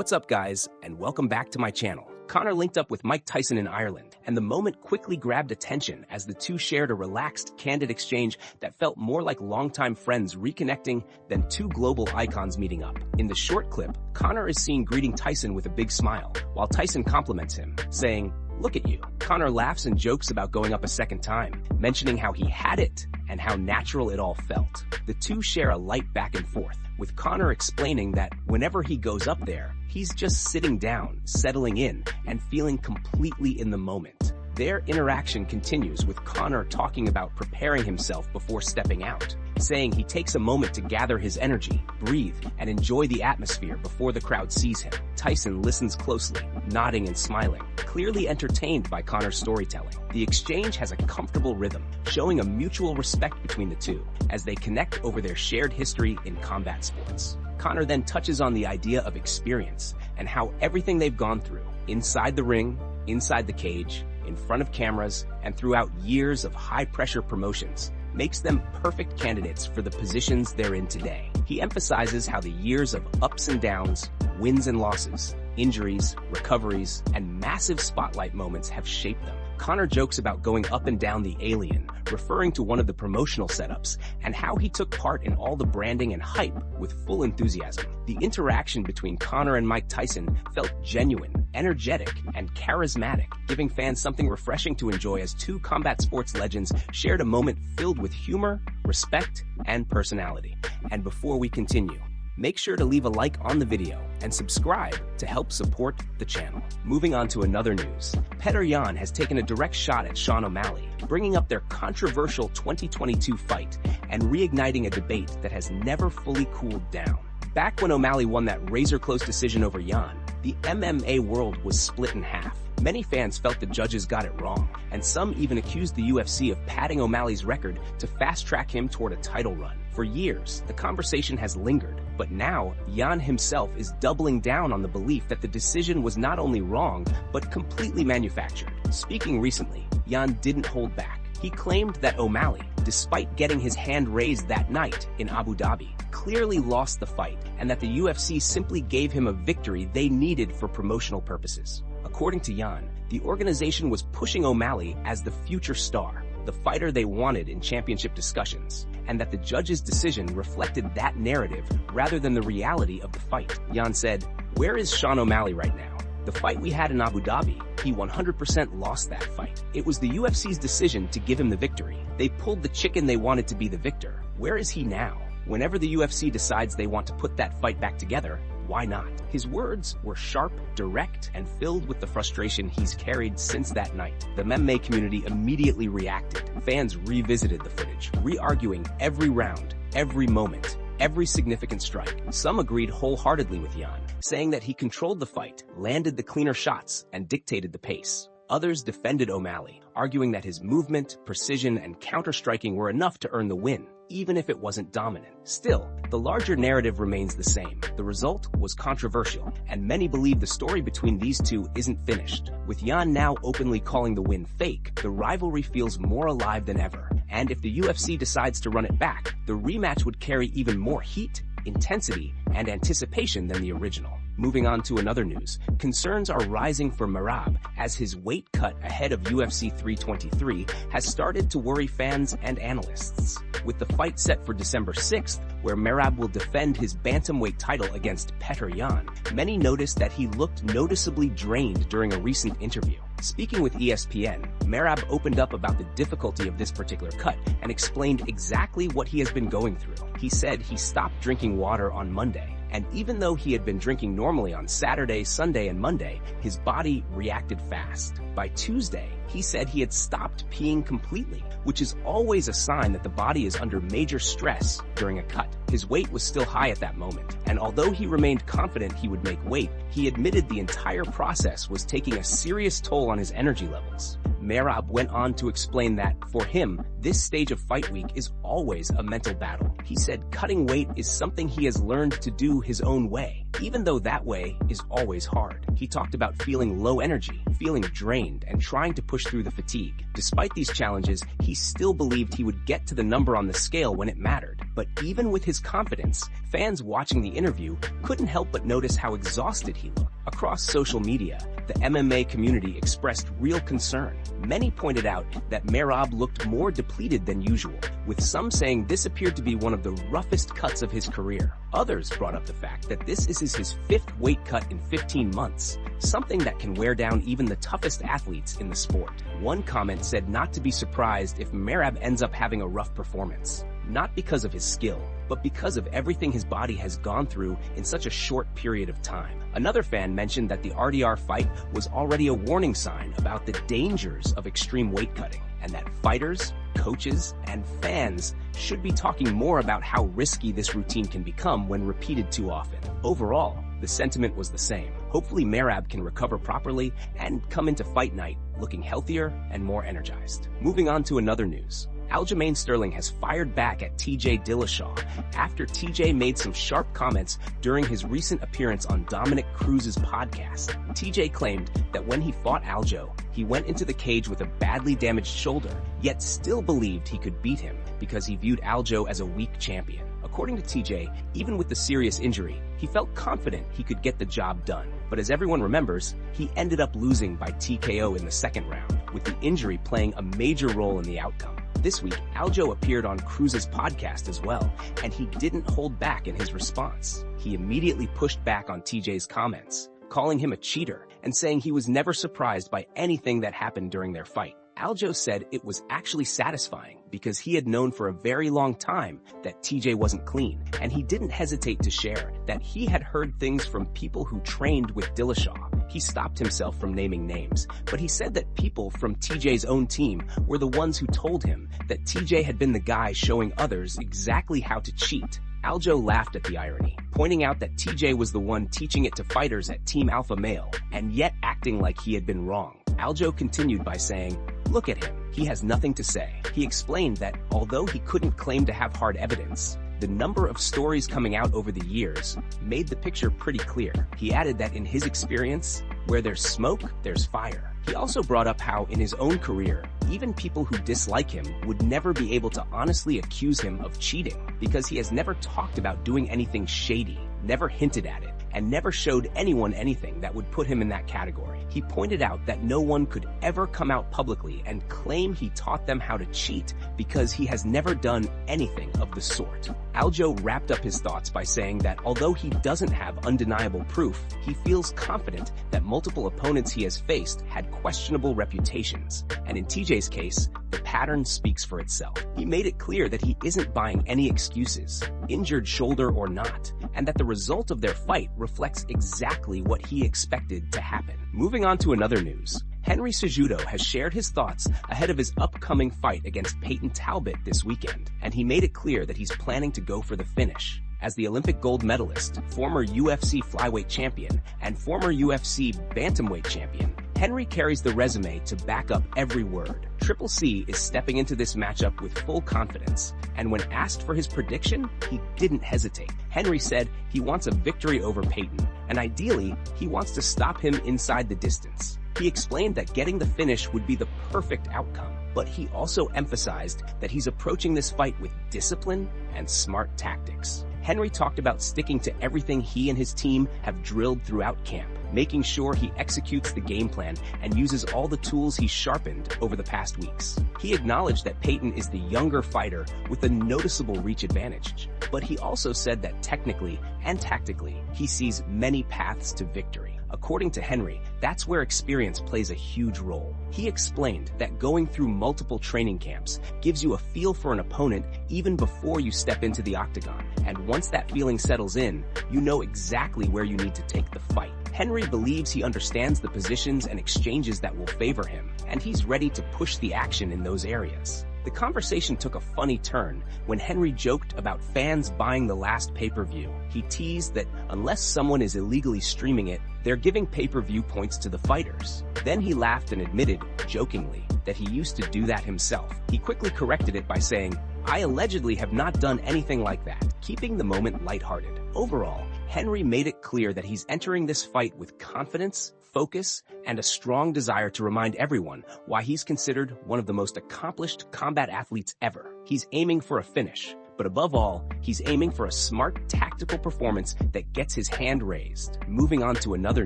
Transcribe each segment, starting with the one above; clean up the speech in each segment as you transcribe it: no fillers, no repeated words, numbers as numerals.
What's up, guys, and welcome back to my channel. Conor linked up with Mike Tyson in Ireland, and the moment quickly grabbed attention as the two shared a relaxed, candid exchange that felt more like longtime friends reconnecting than two global icons meeting up. In the short clip, Conor is seen greeting Tyson with a big smile, while Tyson compliments him, saying, "Look at you." Conor laughs and jokes about going up a second time, mentioning how he had it and how natural it all felt. The two share a light back and forth, with Conor explaining that whenever he goes up there, he's just sitting down, settling in, and feeling completely in the moment. Their interaction continues with Conor talking about preparing himself before stepping out, saying he takes a moment to gather his energy, breathe, and enjoy the atmosphere before the crowd sees him. Tyson listens closely, nodding and smiling, clearly entertained by Conor's storytelling. The exchange has a comfortable rhythm, showing a mutual respect between the two as they connect over their shared history in combat sports. Conor then touches on the idea of experience and how everything they've gone through, inside the ring, inside the cage, in front of cameras, and throughout years of high-pressure promotions, makes them perfect candidates for the positions they're in today. He emphasizes how the years of ups and downs, wins and losses, injuries, recoveries, and massive spotlight moments have shaped them. Conor jokes about going up and down the alien, referring to one of the promotional setups, and how he took part in all the branding and hype with full enthusiasm. The interaction between Conor and Mike Tyson felt genuine, energetic, and charismatic, giving fans something refreshing to enjoy as two combat sports legends shared a moment filled with humor, respect, and personality. And before we continue, make sure to leave a like on the video and subscribe to help support the channel. Moving on to another news, Petr has taken a direct shot at Sean O'Malley, bringing up their controversial 2022 fight and reigniting a debate that has never fully cooled down. Back when O'Malley won that razor-close decision over Jan, the MMA world was split in half. Many fans felt the judges got it wrong, and some even accused the UFC of padding O'Malley's record to fast-track him toward a title run. For years, the conversation has lingered, but now Jan himself is doubling down on the belief that the decision was not only wrong, but completely manufactured. Speaking recently, Jan didn't hold back. He claimed that O'Malley, despite getting his hand raised that night in Abu Dhabi, clearly lost the fight, and that the UFC simply gave him a victory they needed for promotional purposes. According to Jan, the organization was pushing O'Malley as the future star, the fighter they wanted in championship discussions, and that the judge's decision reflected that narrative rather than the reality of the fight. Jan said, "Where is Sean O'Malley right now? The fight we had in Abu Dhabi, he 100% lost that fight. It was the UFC's decision to give him the victory. They pulled the chicken they wanted to be the victor. Where is he now? Whenever the UFC decides they want to put that fight back together, why not?" His words were sharp, direct, and filled with the frustration he's carried since that night. The MMA community immediately reacted. Fans revisited the footage, re-arguing every round, every moment, every significant strike. Some agreed wholeheartedly with Jan, saying that he controlled the fight, landed the cleaner shots, and dictated the pace. Others defended O'Malley, arguing that his movement, precision, and counter-striking were enough to earn the win, even if it wasn't dominant. Still, the larger narrative remains the same. The result was controversial, and many believe the story between these two isn't finished. With Jan now openly calling the win fake, the rivalry feels more alive than ever. And if the UFC decides to run it back, the rematch would carry even more heat, intensity, and anticipation than the original. Moving on to another news, concerns are rising for Merab as his weight cut ahead of UFC 323 has started to worry fans and analysts. With the fight set for December 6th, where Merab will defend his bantamweight title against Petr, many noticed that he looked noticeably drained during a recent interview. Speaking with ESPN, Merab opened up about the difficulty of this particular cut and explained exactly what he has been going through. He said he stopped drinking water on Monday, and even though he had been drinking normally on Saturday, Sunday, and Monday, his body reacted fast. By Tuesday, he said he had stopped peeing completely, which is always a sign that the body is under major stress during a cut. His weight was still high at that moment, and although he remained confident he would make weight, he admitted the entire process was taking a serious toll on his energy levels. Merab went on to explain that, for him, this stage of fight week is always a mental battle. He said cutting weight is something he has learned to do his own way, even though that way is always hard. He talked about feeling low energy, feeling drained, and trying to push through the fatigue. Despite these challenges, he still believed he would get to the number on the scale when it mattered. But even with his confidence, fans watching the interview couldn't help but notice how exhausted he looked. Across social media, the MMA community expressed real concern. Many pointed out that Merab looked more depleted than usual, with some saying this appeared to be one of the roughest cuts of his career. Others brought up the fact that this is his fifth weight cut in 15 months, something that can wear down even the toughest athletes in the sport. One comment said not to be surprised if Merab ends up having a rough performance. Not because of his skill, but because of everything his body has gone through in such a short period of time. Another fan mentioned that the RDR fight was already a warning sign about the dangers of extreme weight cutting, and that fighters, coaches, and fans should be talking more about how risky this routine can become when repeated too often. Overall, the sentiment was the same. Hopefully Merab can recover properly and come into fight night looking healthier and more energized. Moving on to another news. Aljamain Sterling has fired back at TJ Dillashaw after TJ made some sharp comments during his recent appearance on Dominic Cruz's podcast. TJ claimed that when he fought Aljo, he went into the cage with a badly damaged shoulder, yet still believed he could beat him because he viewed Aljo as a weak champion. According to TJ, even with the serious injury, he felt confident he could get the job done. But as everyone remembers, he ended up losing by TKO in the second round, with the injury playing a major role in the outcome. This week, Aljo appeared on Cruz's podcast as well, and he didn't hold back in his response. He immediately pushed back on TJ's comments, calling him a cheater and saying he was never surprised by anything that happened during their fight. Aljo said it was actually satisfying because he had known for a very long time that TJ wasn't clean, and he didn't hesitate to share that he had heard things from people who trained with Dillashaw. He stopped himself from naming names, but he said that people from TJ's own team were the ones who told him that TJ had been the guy showing others exactly how to cheat. Aljo laughed at the irony, pointing out that TJ was the one teaching it to fighters at Team Alpha Male, and yet acting like he had been wrong. Aljo continued by saying, "Look at him, he has nothing to say." He explained that although he couldn't claim to have hard evidence, the number of stories coming out over the years made the picture pretty clear. He added that in his experience, where there's smoke, there's fire. He also brought up how in his own career, even people who dislike him would never be able to honestly accuse him of cheating because he has never talked about doing anything shady, never hinted at it, and never showed anyone anything that would put him in that category. He pointed out that no one could ever come out publicly and claim he taught them how to cheat because he has never done anything of the sort. Aljo wrapped up his thoughts by saying that although he doesn't have undeniable proof, he feels confident that multiple opponents he has faced had questionable reputations, and in TJ's case, the pattern speaks for itself. He made it clear that he isn't buying any excuses, injured shoulder or not, and that the result of their fight reflects exactly what he expected to happen. Moving on to another news. Henry Cejudo has shared his thoughts ahead of his upcoming fight against Payton Talbott this weekend, and he made it clear that he's planning to go for the finish. As the Olympic gold medalist, former UFC flyweight champion, and former UFC bantamweight champion, Henry carries the resume to back up every word. Triple C is stepping into this matchup with full confidence, and when asked for his prediction, he didn't hesitate. Henry said he wants a victory over Payton, and ideally, he wants to stop him inside the distance. He explained that getting the finish would be the perfect outcome, but he also emphasized that he's approaching this fight with discipline and smart tactics. Henry talked about sticking to everything he and his team have drilled throughout camp, making sure he executes the game plan and uses all the tools he's sharpened over the past weeks. He acknowledged that Payton is the younger fighter with a noticeable reach advantage, but he also said that technically and tactically, he sees many paths to victory. According to Henry, that's where experience plays a huge role. He explained that going through multiple training camps gives you a feel for an opponent even before you step into the octagon, and once that feeling settles in, you know exactly where you need to take the fight. Henry believes he understands the positions and exchanges that will favor him, and he's ready to push the action in those areas. The conversation took a funny turn when Henry joked about fans buying the last pay-per-view. He teased that unless someone is illegally streaming it, they're giving pay-per-view points to the fighters. Then he laughed and admitted, jokingly, that he used to do that himself. He quickly corrected it by saying, "I allegedly have not done anything like that," keeping the moment lighthearted. Overall, Henry made it clear that he's entering this fight with confidence, focus, and a strong desire to remind everyone why he's considered one of the most accomplished combat athletes ever. He's aiming for a finish, But above all, he's aiming for a smart, tactical performance that gets his hand raised. Moving on to another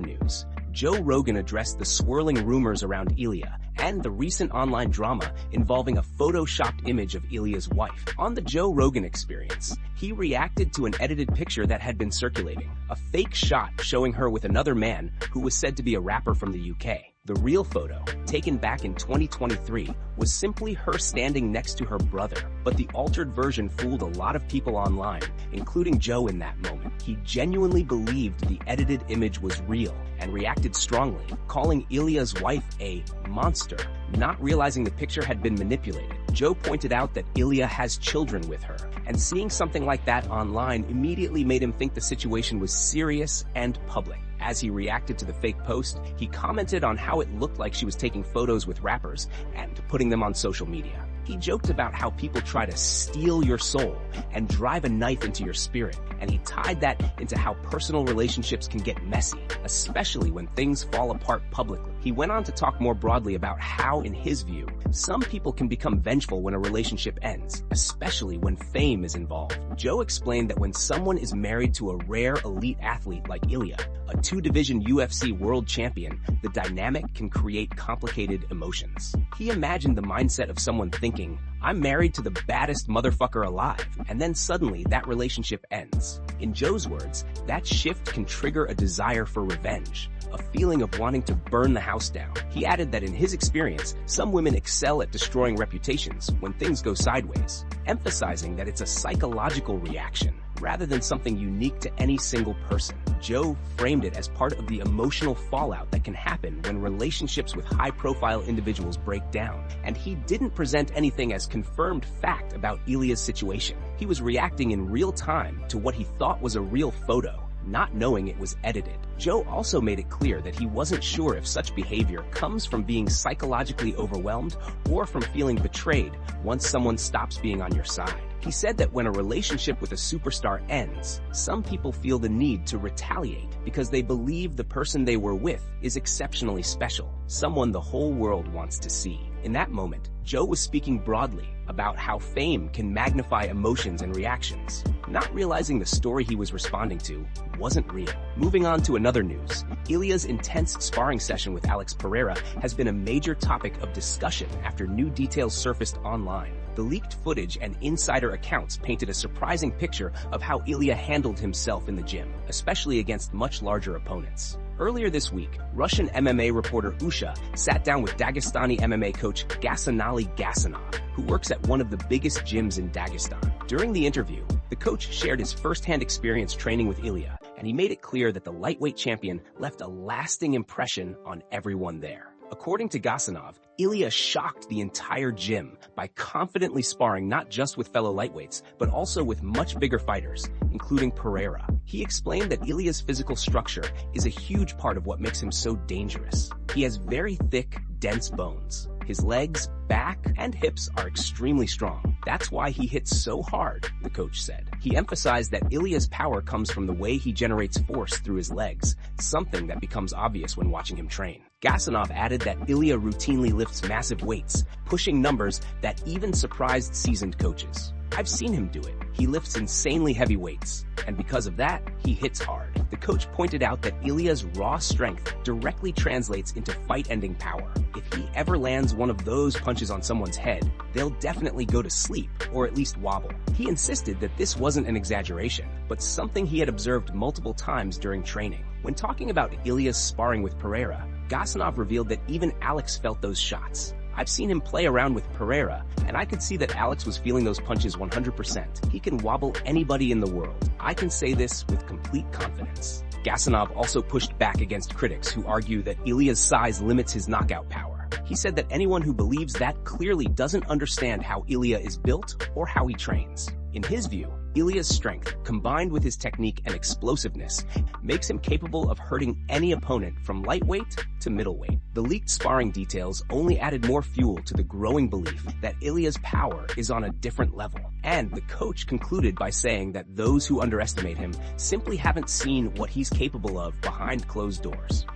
news. Joe Rogan addressed the swirling rumors around Ilia and the recent online drama involving a photoshopped image of Ilia's wife. On the Joe Rogan Experience, he reacted to an edited picture that had been circulating, a fake shot showing her with another man who was said to be a rapper from the UK. The real photo, taken back in 2023, was simply her standing next to her brother, but the altered version fooled a lot of people online, including Joe in that moment. He genuinely believed the edited image was real and reacted strongly, calling Ilia's wife a monster. Not realizing the picture had been manipulated, Joe pointed out that Ilia has children with her, and seeing something like that online immediately made him think the situation was serious and public. As he reacted to the fake post, he commented on how it looked like she was taking photos with rappers and putting them on social media. He joked about how people try to steal your soul and drive a knife into your spirit, and he tied that into how personal relationships can get messy, especially when things fall apart publicly. He went on to talk more broadly about how, in his view, some people can become vengeful when a relationship ends, especially when fame is involved. Joe explained that when someone is married to a rare elite athlete like Ilia, a two-division UFC world champion, the dynamic can create complicated emotions. He imagined the mindset of someone thinking, I'm married to the baddest motherfucker alive, and then suddenly that relationship ends. In Joe's words, that shift can trigger a desire for revenge, a feeling of wanting to burn the house down. He added that in his experience, some women excel at destroying reputations when things go sideways, emphasizing that it's a psychological reaction rather than something unique to any single person. Joe framed it as part of the emotional fallout that can happen when relationships with high-profile individuals break down, and he didn't present anything as confirmed fact about Ilia's situation. He was reacting in real time to what he thought was a real photo, not knowing it was edited. Joe also made it clear that he wasn't sure if such behavior comes from being psychologically overwhelmed or from feeling betrayed once someone stops being on your side. He said that when a relationship with a superstar ends, some people feel the need to retaliate because they believe the person they were with is exceptionally special, someone the whole world wants to see. In that moment, Joe was speaking broadly about how fame can magnify emotions and reactions, not realizing the story he was responding to wasn't real. Moving on to another news, Ilia's intense sparring session with Alex Pereira has been a major topic of discussion after new details surfaced online. The leaked footage and insider accounts painted a surprising picture of how Ilia handled himself in the gym, especially against much larger opponents. Earlier this week, Russian MMA reporter Usha sat down with Dagestani MMA coach Gasanali Gasanov, who works at one of the biggest gyms in Dagestan. During the interview, the coach shared his first-hand experience training with Ilia, and he made it clear that the lightweight champion left a lasting impression on everyone there. According to Gasanov, Ilia shocked the entire gym by confidently sparring not just with fellow lightweights, but also with much bigger fighters, including Pereira. He explained that Ilia's physical structure is a huge part of what makes him so dangerous. He has very thick, dense bones. His legs, back, and hips are extremely strong. That's why he hits so hard, the coach said. He emphasized that Ilia's power comes from the way he generates force through his legs, something that becomes obvious when watching him train. Gasanov added that Ilia routinely lifts massive weights, pushing numbers that even surprised seasoned coaches. I've seen him do it. He lifts insanely heavy weights, and because of that, he hits hard. The coach pointed out that Ilia's raw strength directly translates into fight-ending power. If he ever lands one of those punches on someone's head, they'll definitely go to sleep, or at least wobble. He insisted that this wasn't an exaggeration, but something he had observed multiple times during training. When talking about Ilia's sparring with Pereira, Gasanov revealed that even Alex felt those shots. I've seen him play around with Pereira, and I could see that Alex was feeling those punches 100%. He can wobble anybody in the world. I can say this with complete confidence. Gasanov also pushed back against critics who argue that Ilia's size limits his knockout power. He said that anyone who believes that clearly doesn't understand how Ilia is built or how he trains. In his view, Ilia's strength, combined with his technique and explosiveness, makes him capable of hurting any opponent from lightweight to middleweight. The leaked sparring details only added more fuel to the growing belief that Ilia's power is on a different level. And the coach concluded by saying that those who underestimate him simply haven't seen what he's capable of behind closed doors.